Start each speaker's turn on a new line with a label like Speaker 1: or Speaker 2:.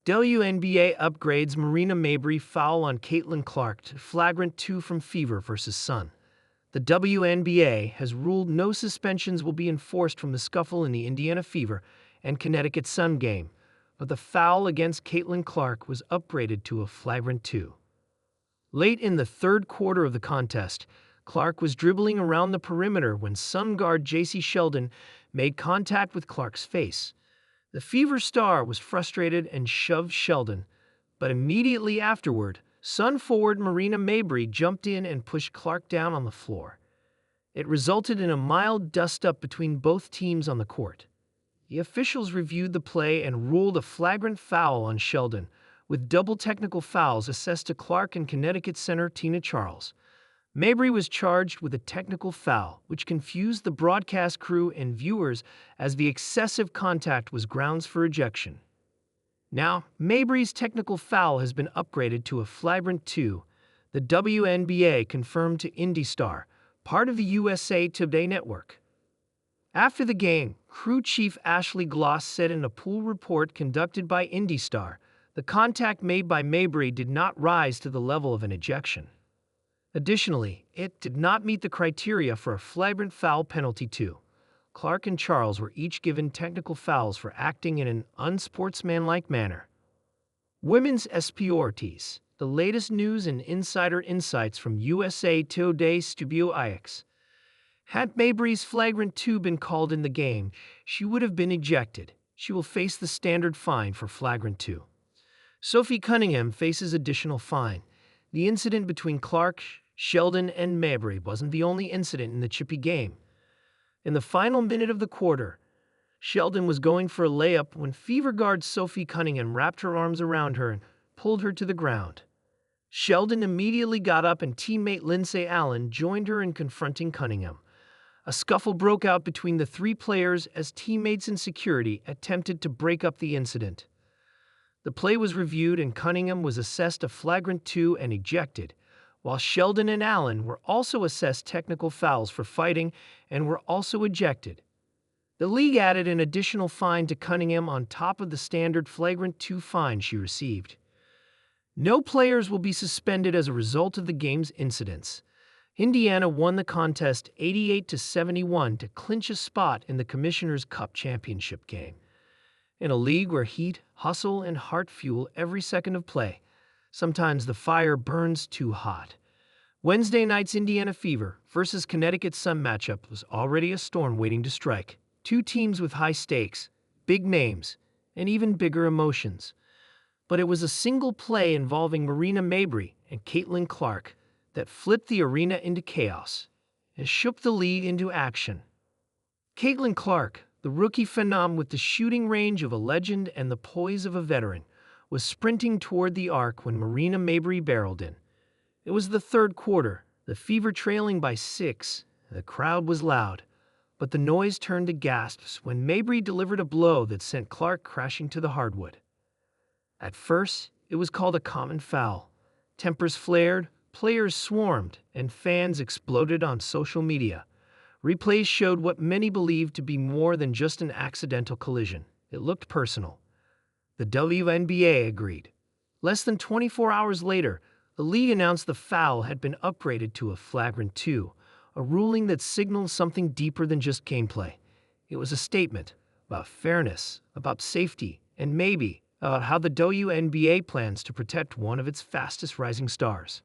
Speaker 1: WNBA upgrades Marina Mabrey foul on Caitlin Clark to Flagrant 2 from Fever vs. Sun. The WNBA has ruled no suspensions will be enforced from the scuffle in the Indiana Fever and Connecticut Sun game, but the foul against Caitlin Clark was upgraded to a Flagrant 2. Late in the third quarter of the contest, Clark was dribbling around the perimeter when Sun guard Jacy Sheldon made contact with Clark's face. The Fever star was frustrated and shoved Sheldon, but immediately afterward, Sun forward Marina Mabrey jumped in and pushed Clark down on the floor. It resulted in a mild dust-up between both teams on the court. The officials reviewed the play and ruled a flagrant foul on Sheldon, with double technical fouls assessed to Clark and Connecticut center Tina Charles. Mabrey was charged with a technical foul, which confused the broadcast crew and viewers as the excessive contact was grounds for ejection. Now, Mabrey's technical foul has been upgraded to a Flagrant 2, the WNBA confirmed to IndyStar, part of the USA Today network. After the game, crew chief Ashley Gloss said in a pool report conducted by IndyStar, the contact made by Mabrey did not rise to the level of an ejection. Additionally, it did not meet the criteria for a flagrant foul penalty too. Clark and Charles were each given technical fouls for acting in an unsportsmanlike manner. Women's Sports, the latest news and insider insights from USA Today Studio IX. Had Mabrey's Flagrant 2 been called in the game, she would have been ejected. She will face the standard fine for Flagrant 2. Sophie Cunningham faces additional fine. The incident between Clark, Sheldon, and Mabrey wasn't the only incident in the chippy game. In the final minute of the quarter, Sheldon was going for a layup when Fever guard Sophie Cunningham wrapped her arms around her and pulled her to the ground. Sheldon immediately got up and teammate Lindsay Allen joined her in confronting Cunningham. A scuffle broke out between the three players as teammates and security attempted to break up the incident. The play was reviewed and Cunningham was assessed a Flagrant 2 and ejected, while Sheldon and Allen were also assessed technical fouls for fighting and were also ejected. The league added an additional fine to Cunningham on top of the standard Flagrant 2 fine she received. No players will be suspended as a result of the game's incidents. Indiana won the contest 88-71 to clinch a spot in the Commissioner's Cup championship game. In a league where heat, hustle, and heart fuel every second of play, sometimes the fire burns too hot. Wednesday night's Indiana Fever versus Connecticut Sun matchup was already a storm waiting to strike. Two teams with high stakes, big names, and even bigger emotions. But it was a single play involving Marina Mabrey and Caitlin Clark that flipped the arena into chaos and shook the league into action. Caitlin Clark, the rookie phenom with the shooting range of a legend and the poise of a veteran, was sprinting toward the arc when Marina Mabrey barreled in. It was the third quarter, the Fever trailing by 6. The crowd was loud, but the noise turned to gasps when Mabrey delivered a blow that sent Clark crashing to the hardwood. At first, it was called a common foul. Tempers flared, players swarmed, and fans exploded on social media. Replays showed what many believed to be more than just an accidental collision. It looked personal. The WNBA agreed. Less than 24 hours later, the league announced the foul had been upgraded to a Flagrant 2, a ruling that signaled something deeper than just gameplay. It was a statement about fairness, about safety, and maybe about how the WNBA plans to protect one of its fastest rising stars.